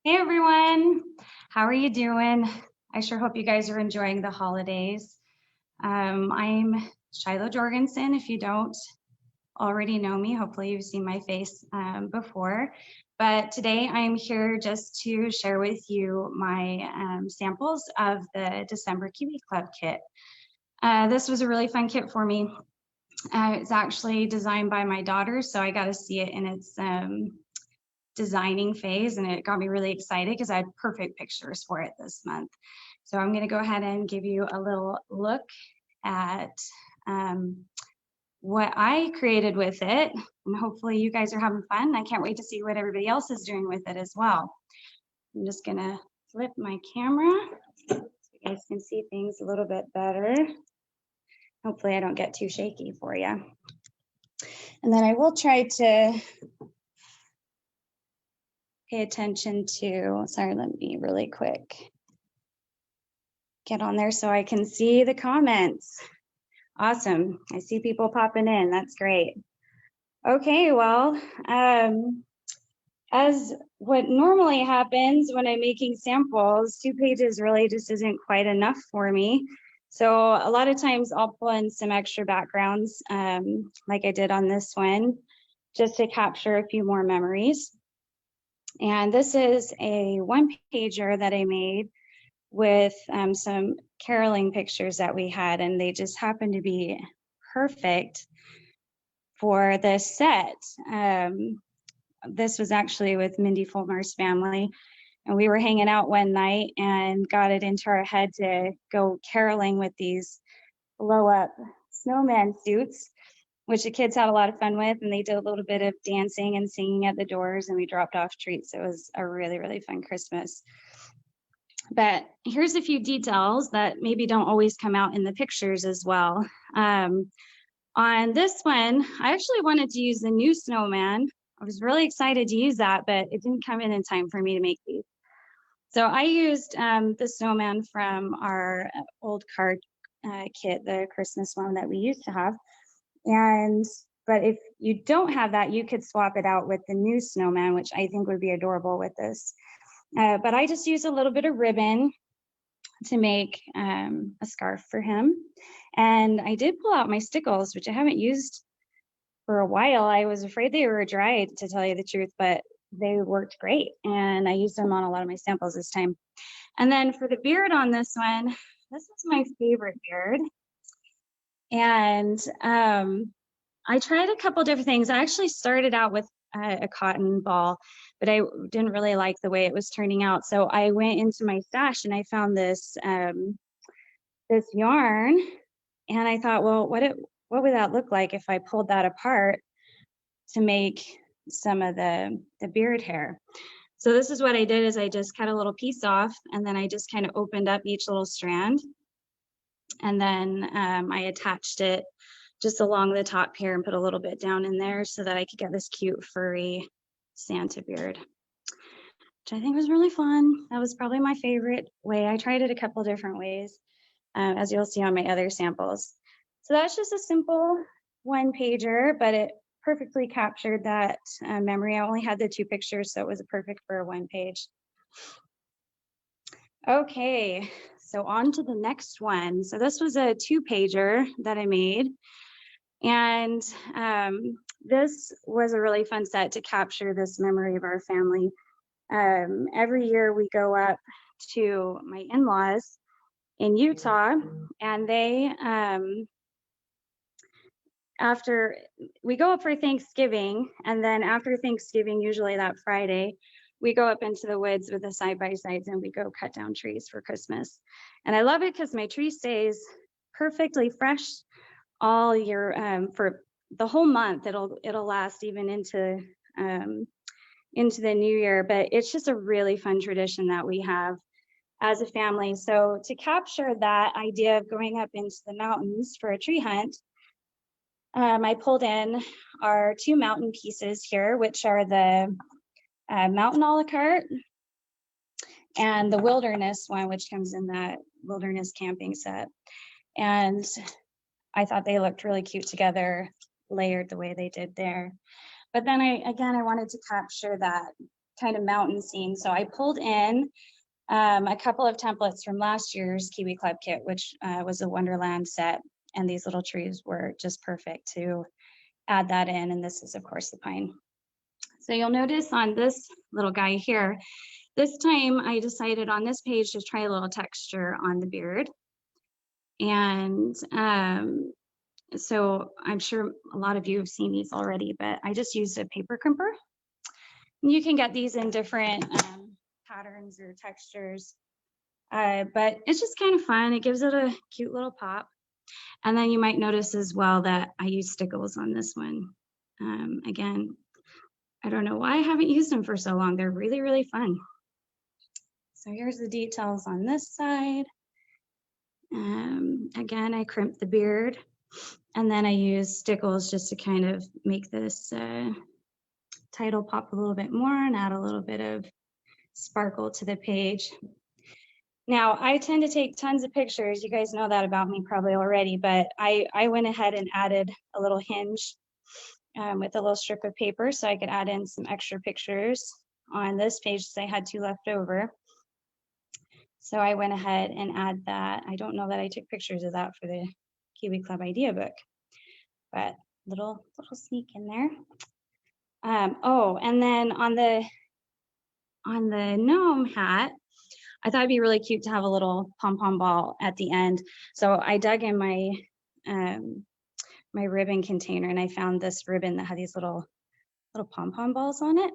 Hey everyone, how are you doing? I sure hope you guys are enjoying the holidays. I'm Shiloh Jorgensen. If you don't already know me, hopefully you've seen my face before. But today I'm here just to share with you my samples of the December Kiwi Club kit. This was a really fun kit for me. It's actually designed by my daughter, so I got to see it in its designing phase, and it got me really excited because I had perfect pictures for it this month. So I'm going to go ahead and give you a little look at what I created with it, and hopefully you guys are having fun. I can't wait to see what everybody else is doing with it as well. I'm just going to flip my camera so you guys can see things a little bit better. Hopefully I don't get too shaky for you. And then I will try to pay attention to, sorry, let me really quick get on there so I can see the comments. Awesome. I see people popping in. That's great. Okay, well, as what normally happens when I'm making samples, 2 pages really just isn't quite enough for me. So a lot of times I'll pull in some extra backgrounds like I did on this one, just to capture a few more memories. And this is a 1-pager that I made with some caroling pictures that we had, and they just happened to be perfect for this set. This was actually with Mindy Fulmer's family, and we were hanging out one night and got it into our head to go caroling with these blow-up snowman suits, which the kids had a lot of fun with, and they did a little bit of dancing and singing at the doors, and we dropped off treats. It was a really, really fun Christmas. But here's a few details that maybe don't always come out in the pictures as well. On this one, I actually wanted to use the new snowman. I was really excited to use that, but it didn't come in time for me to make these. So I used the snowman from our old card kit, the Christmas one that we used to have. But if you don't have that, you could swap it out with the new snowman, which I think would be adorable with this. But I just used a little bit of ribbon to make a scarf for him. And I did pull out my stickles, which I haven't used for a while. I was afraid they were dry, to tell you the truth, but they worked great. And I used them on a lot of my samples this time. And then for the beard on this one, this is my favorite beard. And I tried a couple different things. I actually started out with a cotton ball, but I didn't really like the way it was turning out. So I went into my stash and I found this this yarn, and I thought, well, what would that look like if I pulled that apart to make some of the beard hair? So this is what I did: is I just cut a little piece off, and then I just kind of opened up each little strand, and then I attached it just along the top here and put a little bit down in there so that I could get this cute furry Santa beard, which I think was really fun. That was probably my favorite way. I tried it a couple different ways, as you'll see on my other samples. So that's just a simple 1-pager, but it perfectly captured that memory. I only had the 2 pictures, so it was perfect for a 1-page. Okay, so on to the next one. So this was a 2-pager that I made. And this was a really fun set to capture this memory of our family. Every year we go up to my in-laws in Utah, and they, after we go up for Thanksgiving, and then after Thanksgiving, usually that Friday, we go up into the woods with the side-by-sides and we go cut down trees for Christmas. And I love it because my tree stays perfectly fresh all year, for the whole month. It'll last even into the new year, but it's just a really fun tradition that we have as a family. So to capture that idea of going up into the mountains for a tree hunt, I pulled in our 2 mountain pieces here, which are the mountain a la carte and the wilderness one, which comes in that wilderness camping set. And I thought they looked really cute together, layered the way they did there. But then I wanted to capture that kind of mountain scene. So I pulled in a couple of templates from last year's Kiwi Club kit, which was a Wonderland set. And these little trees were just perfect to add that in. And this is, of course, the pine. So you'll notice on this little guy here, this time I decided on this page to try a little texture on the beard. And so I'm sure a lot of you have seen these already, but I just used a paper crimper. And you can get these in different patterns or textures, but it's just kind of fun. It gives it a cute little pop. And then you might notice as well that I use stickles on this one. Again, I don't know why I haven't used them for so long. They're really, really fun. So here's the details on this side. Again, I crimped the beard, and then I used stickles just to kind of make this title pop a little bit more and add a little bit of sparkle to the page. Now, I tend to take tons of pictures. You guys know that about me probably already, but I went ahead and added a little hinge with a little strip of paper so I could add in some extra pictures on this page since I had 2 left over. So I went ahead and add that. I don't know that I took pictures of that for the Kiwi Club idea book, but little sneak in there. Oh, and then on the gnome hat, I thought it'd be really cute to have a little pom-pom ball at the end. So I dug in my my ribbon container and I found this ribbon that had these little pom-pom balls on it.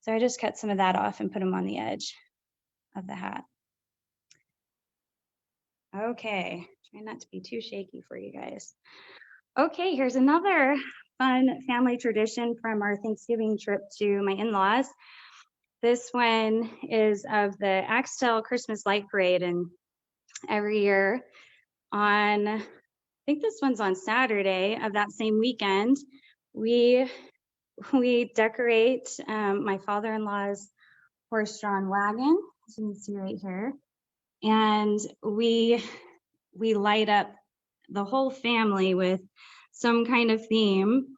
So I just cut some of that off and put them on the edge of the hat. Okay, try not to be too shaky for you guys. Okay, here's another fun family tradition from our Thanksgiving trip to my in-laws. This one is of the Axtell Christmas Light Parade, and every year on, I think this one's on Saturday of that same weekend, we decorate my father-in-law's horse-drawn wagon, as you can see right here, and we light up the whole family with some kind of theme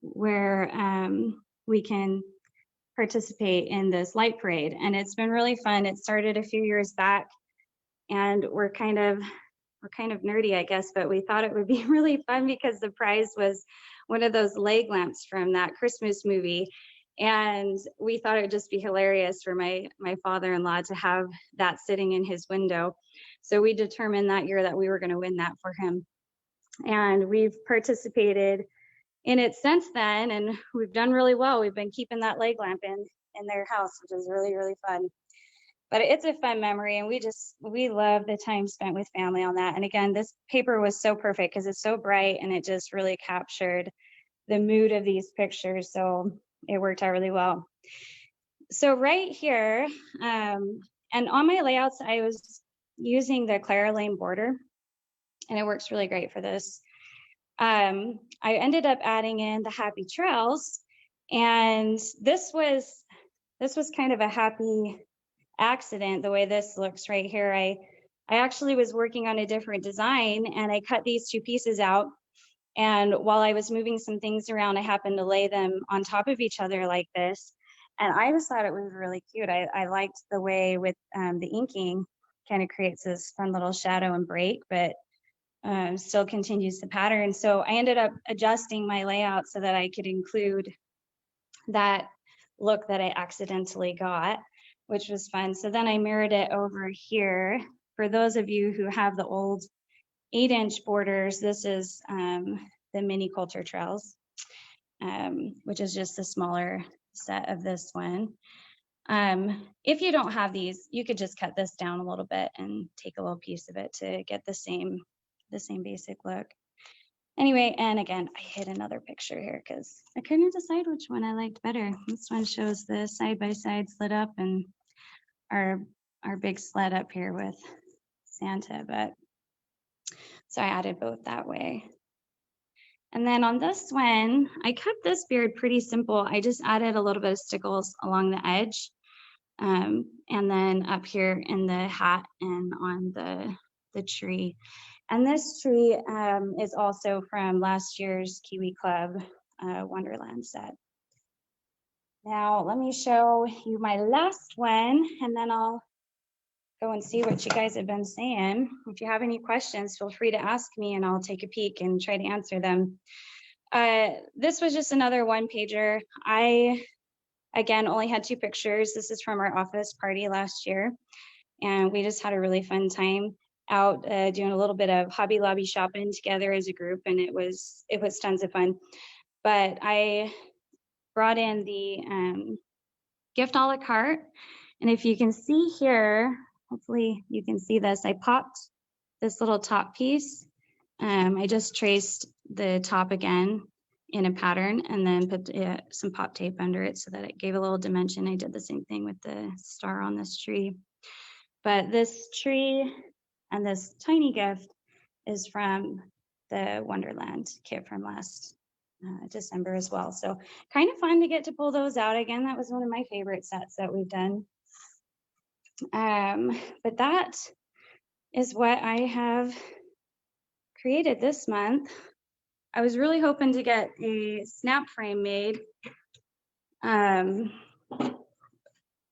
where we can participate in this light parade, and it's been really fun. It started a few years back, and we're kind of nerdy, I guess, but we thought it would be really fun because the prize was one of those leg lamps from that Christmas movie, and we thought it would just be hilarious for my father-in-law to have that sitting in his window. So we determined that year that we were going to win that for him, and we've participated in it since then, and we've done really well. We've been keeping that leg lamp in their house, which is really, really fun. But it's a fun memory, and we love the time spent with family on that. And again, this paper was so perfect because it's so bright and it just really captured the mood of these pictures. So it worked out really well. So right here, and on my layouts, I was using the Kiwi Lane border, and it works really great for this. I ended up adding in the happy trails, and this was kind of a happy accident the way this looks right here. I actually was working on a different design, and I cut these 2 pieces out, and while I was moving some things around, I happened to lay them on top of each other like this, and I just thought it was really cute. I liked the way with the inking kind of creates this fun little shadow and break, but still continues the pattern. So I ended up adjusting my layout so that I could include that look that I accidentally got, which was fun. So then I mirrored it over here. For those of you who have the old 8-inch borders, this is the mini Culture Trails, which is just a smaller set of this one. If you don't have these, you could just cut this down a little bit and take a little piece of it to get the same basic look. Anyway, and again, I hid another picture here because I couldn't decide which one I liked better. This one shows the side-by-side sled up and our big sled up here with Santa, but so I added both that way. And then on this one, I kept this beard pretty simple. I just added a little bit of stickles along the edge, and then up here in the hat and on the tree. And this tree is also from last year's Kiwi Club Wonderland set. Now let me show you my last one, and then I'll go and see what you guys have been saying. If you have any questions, feel free to ask me and I'll take a peek and try to answer them. This was just another one pager. I, again, only had 2 pictures. This is from our office party last year. And we just had a really fun time out doing a little bit of Hobby Lobby shopping together as a group, and it was tons of fun. But I brought in the gift a la carte, and if you can see here, hopefully you can see this, I popped this little top piece. I just traced the top again in a pattern and then put some pop tape under it so that it gave a little dimension. I did the same thing with the star on this tree. But this tree and this tiny gift is from the Wonderland kit from last December as well. So kind of fun to get to pull those out again. That was one of my favorite sets that we've done. But that is what I have created this month. I was really hoping to get a snap frame made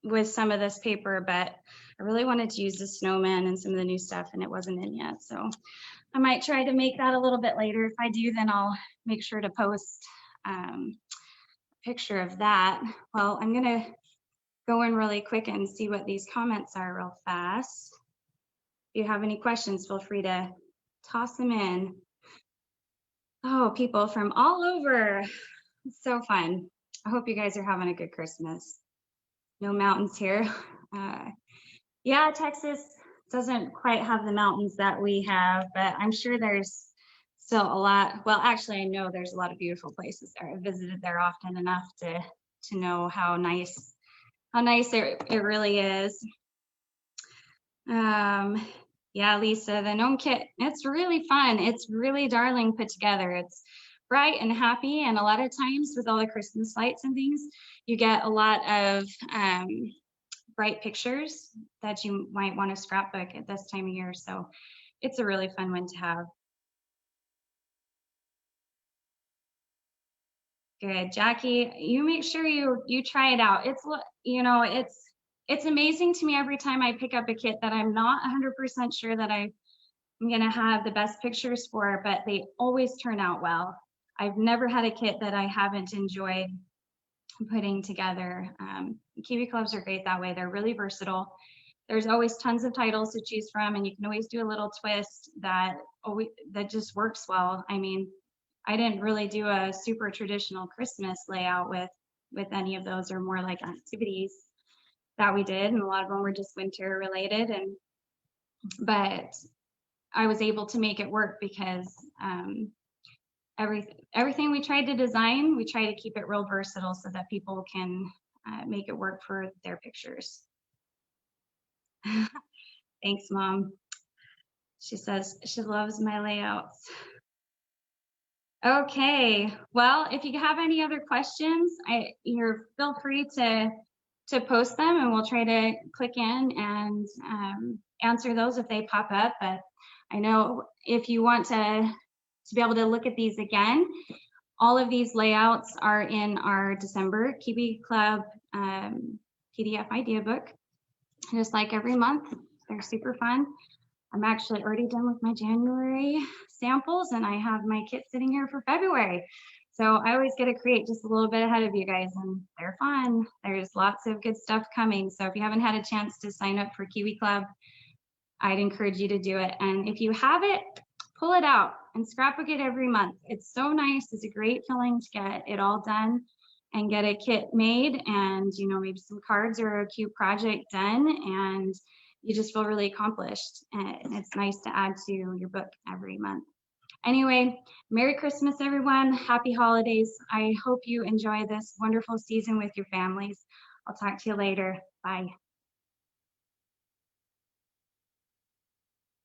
with some of this paper, but I really wanted to use the snowman and some of the new stuff, and it wasn't in yet. So I might try to make that a little bit later. If I do, then I'll make sure to post a picture of that. Well, I'm gonna go in really quick and see what these comments are real fast. If you have any questions, feel free to toss them in. Oh, people from all over. It's so fun. I hope you guys are having a good Christmas. No mountains here. Yeah, Texas doesn't quite have the mountains that we have, but I'm sure there's still a lot. Well, actually, I know there's a lot of beautiful places there. I've visited there often enough to know how nice it really is. Yeah, Lisa, the gnome kit, it's really fun. It's really darling put together. It's bright and happy, and a lot of times with all the Christmas lights and things, you get a lot of bright pictures that you might want to scrapbook at this time of year. So it's a really fun one to have. Good, Jackie, you make sure you try it out. It's, you know, it's amazing to me every time I pick up a kit that I'm not 100% sure that I'm gonna have the best pictures for, but they always turn out well. I've never had a kit that I haven't enjoyed putting together. Kiwi Clubs are great that way. They're really versatile. There's always tons of titles to choose from, and you can always do a little twist that just works well. I mean, I didn't really do a super traditional Christmas layout with any of those, or more like activities that we did, and a lot of them were just winter related. But I was able to make it work because everything we tried to design, we try to keep it real versatile so that people can make it work for their pictures. Thanks, Mom. She says she loves my layouts. Okay, well, if you have any other questions, you're feel free to post them, and we'll try to click in and answer those if they pop up. But I know if you want to be able to look at these again, all of these layouts are in our December Kiwi Club PDF idea book. Just like every month, they're super fun. I'm actually already done with my January samples, and I have my kit sitting here for February. So I always get to create just a little bit ahead of you guys, and they're fun. There's lots of good stuff coming. So if you haven't had a chance to sign up for Kiwi Club, I'd encourage you to do it. And if you have it, pull it out and scrapbook it every month. It's so nice. It's a great feeling to get it all done and get a kit made, and maybe some cards or a cute project done, and you just feel really accomplished. And it's nice to add to your book every month. Anyway, Merry Christmas, everyone. Happy holidays. I hope you enjoy this wonderful season with your families. I'll talk to you later. Bye.